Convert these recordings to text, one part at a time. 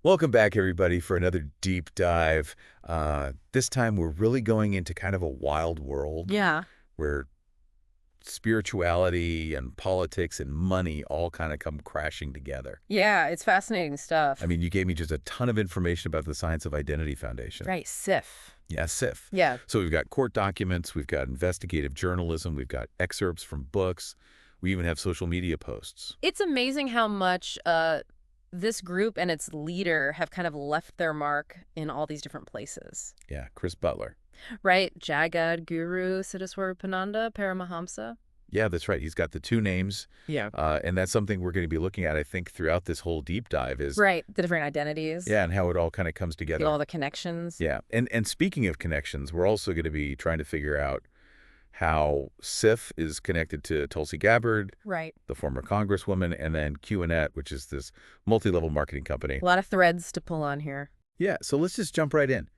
Welcome back, everybody, for another deep dive. This time, we're really going into kind of a wild world Yeah. where spirituality and politics and money all kind of come crashing together. Yeah, it's fascinating I stuff. mean, you gave me just a ton of information about the Science of Identity Foundation. Right, SIF. Yeah, SIF. Yeah. So we've got court documents, we've got investigative journalism, we've got excerpts from books, we even have social media posts. It's amazing how much this group and its leader have kind of left their mark in all these different places. Yeah, Chris Butler. Right? Jagad Guru Siddhaswarapananda Paramahamsa. Yeah, that's right. He's got the two names. Yeah. And that's something we're going to be looking at, I think, throughout this whole deep dive is, Right, the different identities. yeah, and how it all kind of comes together. All the connections. Yeah. And speaking of connections, we're also going to be trying to figure out how SIF is connected to Tulsi Gabbard, Right. the former congresswoman, and then QNet, which is this multi-level marketing company. A lot of threads to pull on here. Yeah, so let's just jump right in.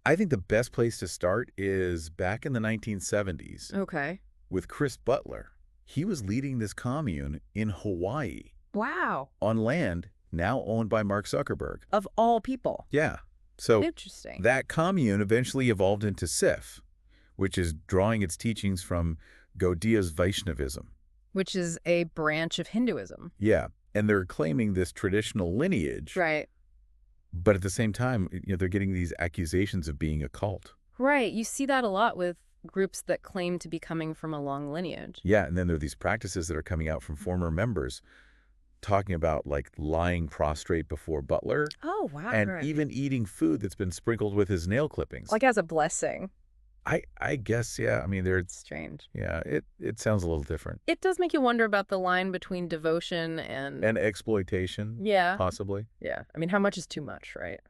I think the best place to start is back in the 1970s Okay. with Chris Butler. He was leading this commune in Hawaii Wow. on land now owned by Mark Zuckerberg. Of all people. Yeah. So Interesting. that commune eventually evolved into SIF, which is drawing its teachings from Gaudiya's Vaishnavism. Which is a branch of Hinduism. Yeah. And they're claiming this traditional lineage, Right. but at the same time, they're getting these accusations of being a cult. Right. You see that a lot with groups that claim to be coming from a long lineage. Yeah, and then there are these practices that are coming out from former members talking about like lying prostrate before Butler Oh, wow. and Right. even eating food that's been sprinkled with his nail clippings. Like as a blessing. I guess, yeah. I mean, It's strange. yeah, it sounds a little different. It does make you wonder about the line between devotion and... And exploitation, Yeah. possibly. Yeah. I mean, how much is too much, right?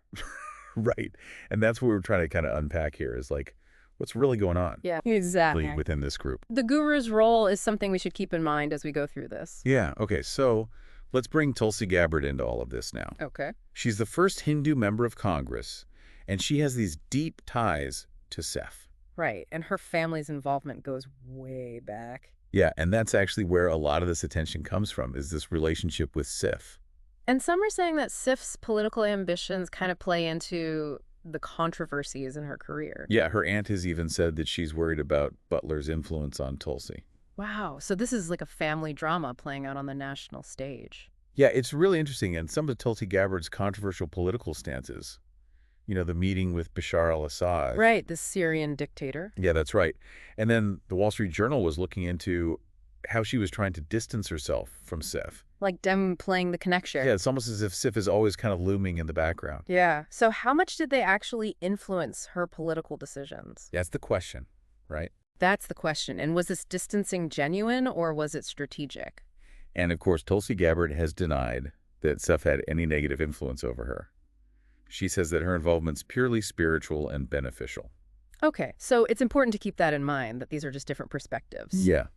Right. And that's what we're trying to kind of unpack here is like, what's really going on Yeah. Exactly. within this group? The guru's role is something we should keep in mind as we go through this. Yeah, okay, so let's bring Tulsi Gabbard into all of this now. Okay. She's the first Hindu member of Congress, and she has these deep ties to SIF. Right. And her family's involvement goes way back. Yeah, and that's actually where a lot of this attention comes from, is this relationship with SIF. And some are saying that SIF's political ambitions kind of play into the controversies in her career. Yeah, her aunt has even said that she's worried about Butler's influence on Tulsi. Wow. So this is like a family drama playing out on the national stage. Yeah, it's really interesting, and some of Tulsi Gabbard's controversial political stances, the meeting with Bashar al-Assad. Right. The Syrian dictator. Yeah, that's right. And then the Wall Street Journal was looking into how she was trying to distance herself from SIF. Like them playing the connection. Yeah, it's almost as if SIF is always kind of looming in the background. Yeah. So how much did they actually influence her political decisions? That's the question, right? That's the question. And was this distancing genuine or was it strategic? And of course, Tulsi Gabbard has denied that SIF had any negative influence over her. She says that her involvement's purely spiritual and beneficial. Okay. So it's important to keep that in mind, that these are just different perspectives. Yeah,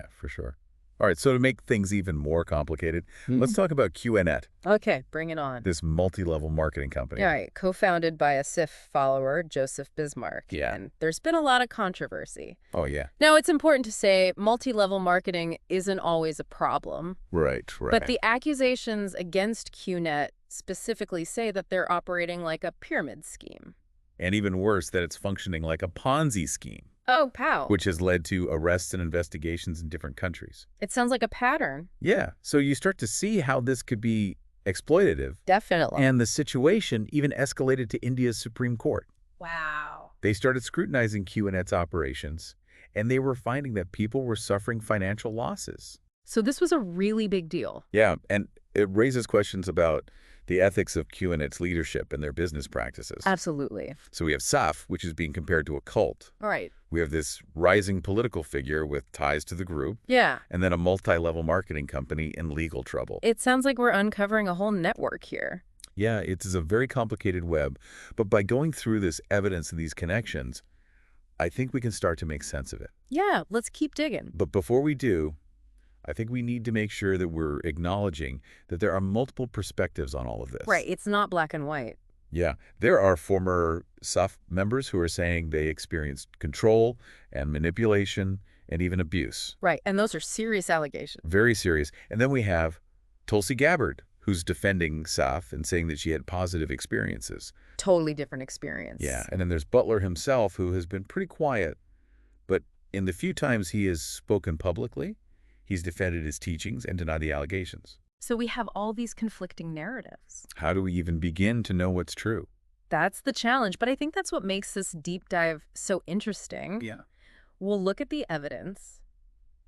for sure. All right, so to make things even more complicated, let's talk about QNet, Okay. Bring it on. this multi-level marketing company. All right. Co-founded by a SIF follower, Joseph Bismarck. Yeah. And there's been a lot of controversy. Oh, yeah. Now, it's important to say multi-level marketing isn't always a problem. Right. But the accusations against QNet specifically say that they're operating like a pyramid scheme. And even worse, that it's functioning like a Ponzi scheme, Oh, pow. which has led to arrests and investigations in different countries. It sounds like a pattern. Yeah, so you start to see how this could be exploitative. Definitely. And the situation even escalated to India's Supreme Court. Wow. They started scrutinizing QNet's operations, and they were finding that people were suffering financial losses. So this was a really big deal. Yeah, and it raises questions about the ethics of QNet's leadership and their business practices. Absolutely. So we have SAF, which is being compared to a cult. All right. We have this rising political figure with ties to the group, Yeah. and then a multi-level marketing company in legal trouble. It sounds like we're uncovering a whole network here. Yeah, it is a very complicated web, but by going through this evidence and these connections, I think we can start to make sense of it. Yeah, let's keep digging. But before we do, I think we need to make sure that we're acknowledging that there are multiple perspectives on all of this. Right. It's not black and white. Yeah, there are former SAF members who are saying they experienced control and manipulation and even abuse. Right. And those are serious allegations. Very serious. And then we have Tulsi Gabbard, who's defending Saf and saying that she had positive experiences. Totally different experience. Yeah, and then there's Butler himself, who has been pretty quiet, but in the few times he has spoken publicly, he's defended his teachings and denied the allegations. So we have all these conflicting narratives. How do we even begin to know what's true? That's the challenge, but I think that's what makes this deep dive so interesting. Yeah. We'll look at the evidence,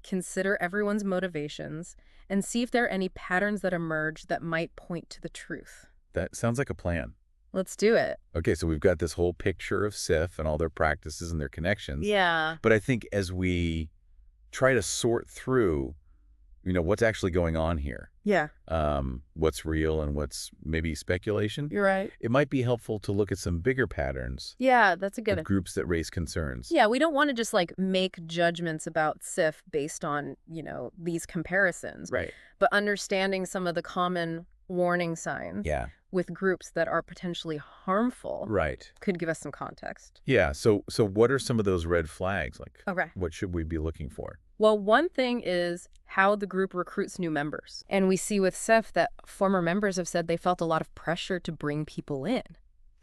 consider everyone's motivations, and see if there are any patterns that emerge that might point to the truth. That sounds like a plan. Let's do it. Okay, so we've got this whole picture of Sif and all their practices and their connections. Yeah. But I think as we try to sort through, what's actually going on here, Yeah. what's real and what's maybe speculation, You're right. it might be helpful to look at some bigger patterns Yeah, that's a good of groups that raise concerns. Yeah, we don't want to just make judgments about SIF based on, these comparisons. Right. But understanding some of the common warning signs Yeah. with groups that are potentially harmful Right. could give us some context. Yeah. So what are some of those red flags? Like, Okay. what should we be looking for? Well, one thing is how the group recruits new members. And we see with SIF that former members have said they felt a lot of pressure to bring people in.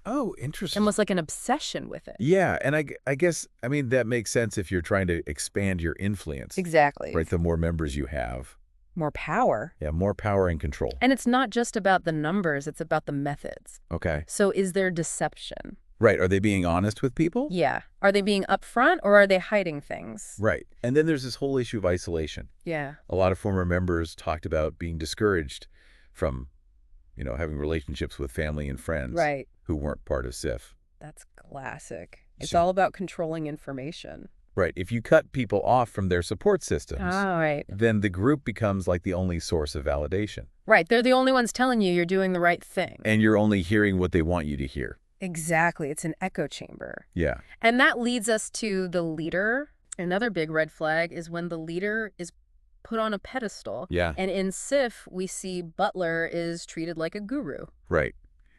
Oh, interesting. Almost like an obsession with it. Yeah, and I guess, that makes sense if you're trying to expand your influence. Exactly. Right, the more members you have. More power. Yeah, more power and control. And it's not just about the numbers, it's about the methods. Okay. So is there deception? Right, are they being honest with people? Yeah. Are they being upfront or are they hiding things? Right, and then there's this whole issue of isolation. Yeah. A lot of former members talked about being discouraged from, having relationships with family and friends. Right. Who weren't part of SIF. That's classic. It's So- all about controlling information. Right, if you cut people off from their support systems, Right. then the group becomes like the only source of validation. Right. They're the only ones telling you you're doing the right thing. And you're only hearing what they want you to hear. Exactly. It's an echo chamber. Yeah. And that leads us to the leader. Another big red flag is when the leader is put on a pedestal. Yeah. And in SIF, we see Butler is treated like a guru. Right.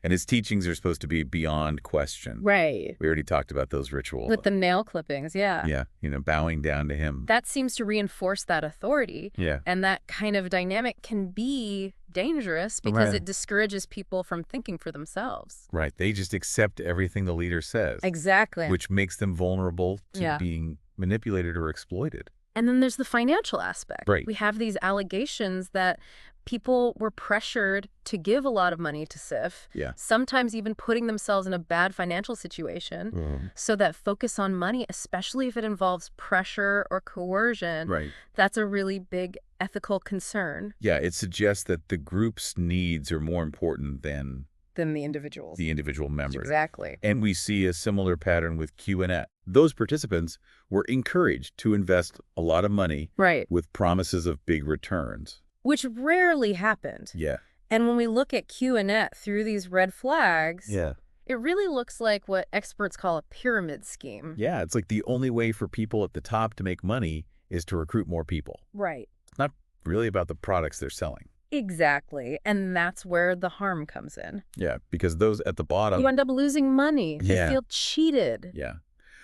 And his teachings are supposed to be beyond question. Right. We already talked about those rituals. With the nail clippings, yeah. Yeah, bowing down to him. That seems to reinforce that authority. Yeah. And that kind of dynamic can be dangerous because Right. it discourages people from thinking for themselves. Right. They just accept everything the leader says. Exactly. Which makes them vulnerable to Yeah. being manipulated or exploited. And then there's the financial aspect. Right. We have these allegations that people were pressured to give a lot of money to SIF, Yeah. sometimes even putting themselves in a bad financial situation. So that focus on money, especially if it involves pressure or coercion, Right. that's a really big ethical concern Yeah, it suggests that the group's needs are more important than than the individuals. the individual members. Exactly. And we see a similar pattern with Q&A. Those participants were encouraged to invest a lot of money Right. with promises of big returns. Which rarely happened. Yeah. And when we look at Q&A through these red flags, Yeah. it really looks like what experts call a pyramid scheme. Yeah, it's like the only way for people at the top to make money is to recruit more people. Right. It's not really about the products they're selling. Exactly. And that's where the harm comes in. Yeah, because those at the bottom... You end up losing money. Yeah. They feel cheated. Yeah.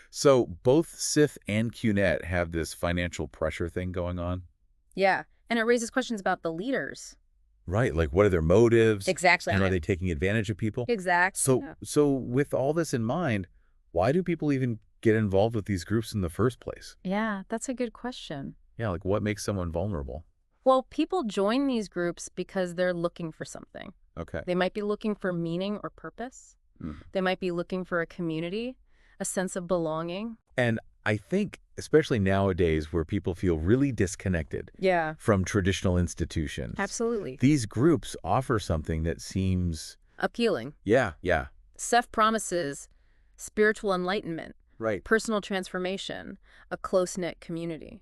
So both SIF and QNet have this financial pressure thing going on. Yeah. And it raises questions about the leaders. Right, like what are their motives? Exactly. And are they taking advantage of people? Exactly. So with all this in mind, why do people even get involved with these groups in the first place? Yeah, that's a good question. Yeah, like what makes someone vulnerable? Well, people join these groups because they're looking for something. Okay. They might be looking for meaning or purpose. Mm. They might be looking for a community, a sense of belonging. And I think, especially nowadays where people feel really disconnected Yeah, from traditional institutions, absolutely. these groups offer something that seems, Appealing. yeah, SEF promises spiritual enlightenment, right. personal transformation, a close-knit community.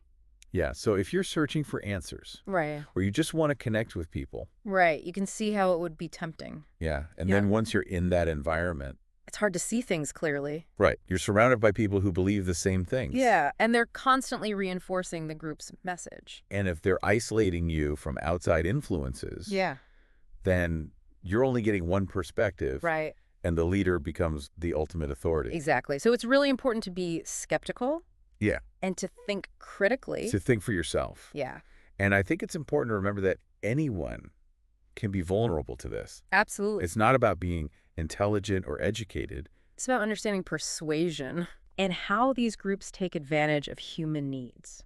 Yeah, so if you're searching for answers Right. or you just want to connect with people, Right. You can see how it would be tempting. yeah, and Yeah. then once you're in that environment, It's hard to see things clearly. right, you're surrounded by people who believe the same things. Yeah, and they're constantly reinforcing the group's message. And if they're isolating you from outside influences, Yeah. then you're only getting one perspective, Right. and the leader becomes the ultimate authority. Exactly. So it's really important to be skeptical. Yeah. And to think critically. To think for yourself. Yeah. And I think it's important to remember that anyone can be vulnerable to this. Absolutely. It's not about being intelligent or educated. It's about understanding persuasion and how these groups take advantage of human needs.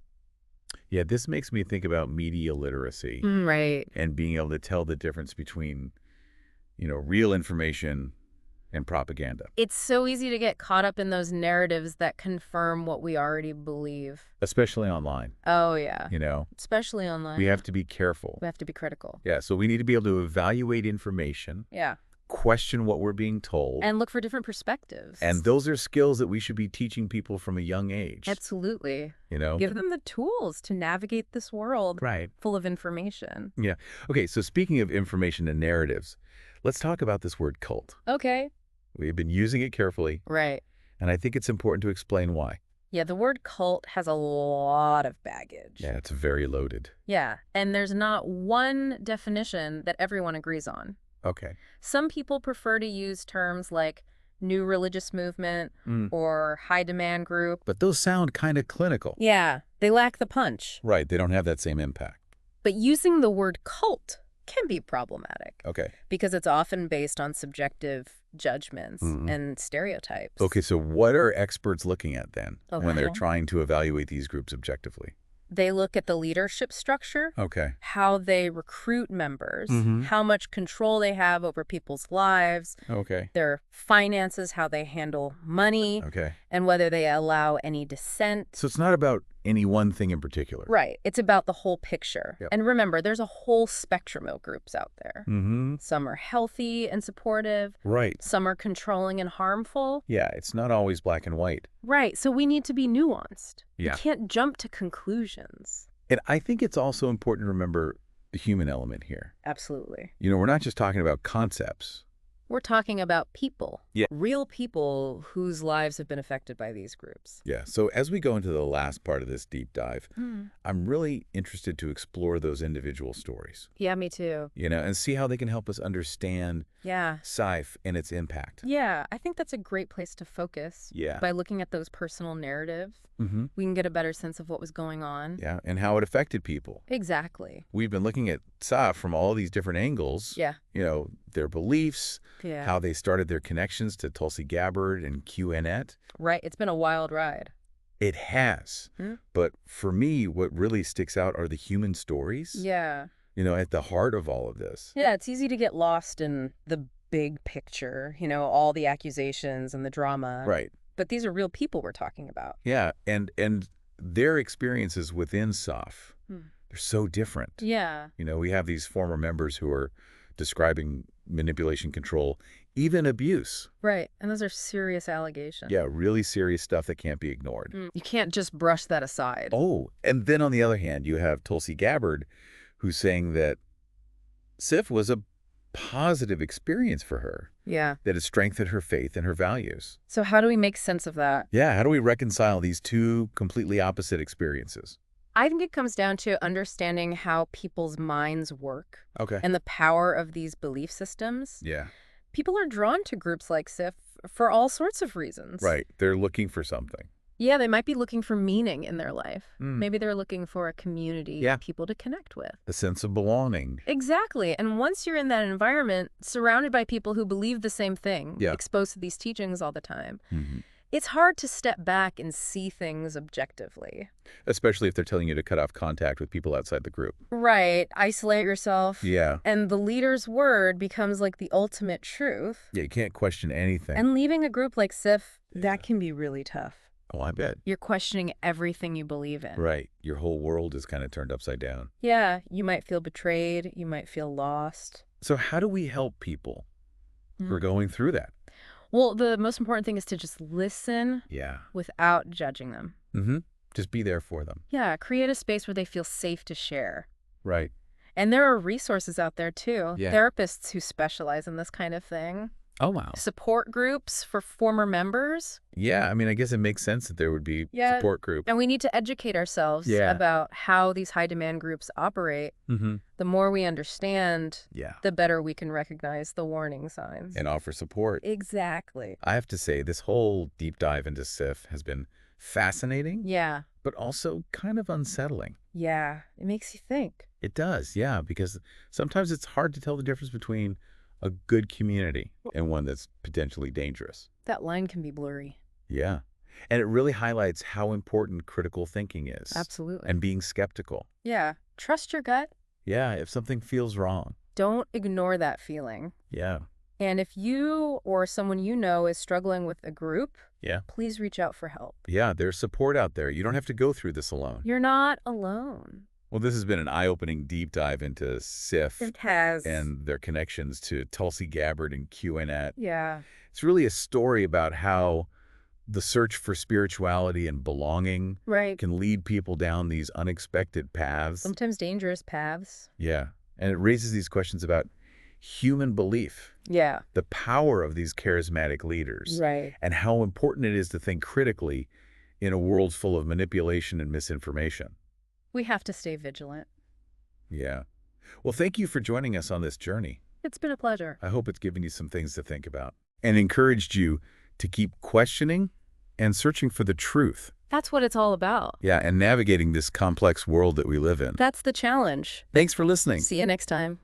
Yeah, this makes me think about media literacy Right. and being able to tell the difference between, real information and propaganda, It's so easy to get caught up in those narratives that confirm what we already believe. especially online. Oh, yeah. Especially online. We have to be careful. We have to be critical. Yeah, so we need to be able to evaluate information, Yeah. question what we're being told. And look for different perspectives. And those are skills that we should be teaching people from a young age. Absolutely. You know? Give them the tools to navigate this world Right. full of information. Yeah. Okay, so speaking of information and narratives, let's talk about this word cult. Okay. We've been using it carefully, Right. and I think it's important to explain why. Yeah, the word cult has a lot of baggage. Yeah, it's very loaded. Yeah, and there's not one definition that everyone agrees on. Okay. Some people prefer to use terms like new religious movement or high demand group. But those sound kind of clinical. Yeah, they lack the punch. Right, they don't have that same impact. But using the word cult can be problematic Okay. because it's often based on subjective judgments and stereotypes. Okay, so what are experts looking at then when they're Okay. trying to evaluate these groups objectively? They look at the leadership structure, Okay. how they recruit members, Mhm. how much control they have over people's lives, Okay. their finances, how they handle money, Okay. and whether they allow any dissent. So it's not about any one thing in particular. Right. It's about the whole picture. Yep. And remember, there's a whole spectrum of groups out there. Mm-hmm. Some are healthy and supportive. Right. Some are controlling and harmful. Yeah, it's not always black and white. Right. So we need to be nuanced. Yeah. We can't jump to conclusions. And I think it's also important to remember the human element here. Absolutely. We're not just talking about concepts. We're talking about people. Yeah. Real people whose lives have been affected by these groups. Yeah, so as we go into the last part of this deep dive, I'm really interested to explore those individual stories, Yeah, me too. and see how they can help us understand Yeah. SIFE and its impact. Yeah, I think that's a great place to focus. Yeah. By looking at those personal narratives, Mm-hmm. we can get a better sense of what was going on. Yeah, and how it affected people. Exactly. We've been looking at SIFE from all these different angles. Yeah. Their beliefs, Yeah. how they started their connections to Tulsi Gabbard and QAnon. Right. It's been a wild ride. It has. Hmm? But for me, what really sticks out are the human stories, Yeah. at the heart of all of this. Yeah, it's easy to get lost in the big picture, all the accusations and the drama. Right. But these are real people we're talking about. Yeah, and their experiences within SOF, they're so different. Yeah. We have these former members who are describing manipulation, control, even abuse. Right. And those are serious allegations. Yeah, really serious stuff that can't be ignored. You can't just brush that aside. Oh, and then on the other hand, you have Tulsi Gabbard, who's saying that SIF was a positive experience for her, Yeah. that it strengthened her faith and her values. So how do we make sense of that? Yeah, how do we reconcile these two completely opposite experiences? I think it comes down to understanding how people's minds work Okay. and the power of these belief systems. Yeah, People are drawn to groups like SIF for all sorts of reasons. right. They're looking for something. Yeah, they might be looking for meaning in their life. Maybe they're looking for a community, Yeah. people to connect with. A sense of belonging. Exactly. And once you're in that environment, surrounded by people who believe the same thing, Yeah. exposed to these teachings all the time, Mm-hmm. it's hard to step back and see things objectively. Especially if they're telling you to cut off contact with people outside the group. Right. Isolate yourself. Yeah. And the leader's word becomes like the ultimate truth. Yeah, you can't question anything. And leaving a group like SIF, that can be really tough. Oh, I bet. You're questioning everything you believe in. Right. Your whole world is kind of turned upside down. Yeah, you might feel betrayed. You might feel lost. So how do we help people who are going through that? Well, the most important thing is to just listen Yeah. without judging them. Mm-hmm. Just be there for them. Yeah, create a space where they feel safe to share. Right. And there are resources out there, too. Yeah. Therapists who specialize in this kind of thing. Oh, wow. Support groups for former members. Yeah, I guess it makes sense that there would be Yeah. support group. And we need to educate ourselves Yeah. about how these high-demand groups operate. Mm-hmm. The more we understand, Yeah. the better we can recognize the warning signs. And offer support. Exactly. I have to say, this whole deep dive into SIF has been fascinating, Yeah. but also kind of unsettling. Yeah. It makes you think. It does, yeah, because sometimes it's hard to tell the difference between a good community and one that's potentially dangerous. That line can be blurry. Yeah. And it really highlights how important critical thinking is Absolutely. and being skeptical. Yeah. Trust your gut. Yeah, if something feels wrong. Don't ignore that feeling. Yeah. And if you or someone you know is struggling with a group, Yeah. please reach out for help. Yeah, there's support out there. You don't have to go through this alone. You're not alone. Well, this has been an eye-opening deep dive into SIF It has. and their connections to Tulsi Gabbard and QAnon. Yeah. It's really a story about how the search for spirituality and belonging Right. can lead people down these unexpected paths. Sometimes dangerous paths. Yeah. And it raises these questions about human belief, Yeah. the power of these charismatic leaders, Right. and how important it is to think critically in a world full of manipulation and misinformation. We have to stay vigilant. Yeah. Well, thank you for joining us on this journey. It's been a pleasure. I hope it's given you some things to think about and encouraged you to keep questioning and searching for the truth. That's what it's all about. Yeah, and navigating this complex world that we live in. That's the challenge. Thanks for listening. See you next time.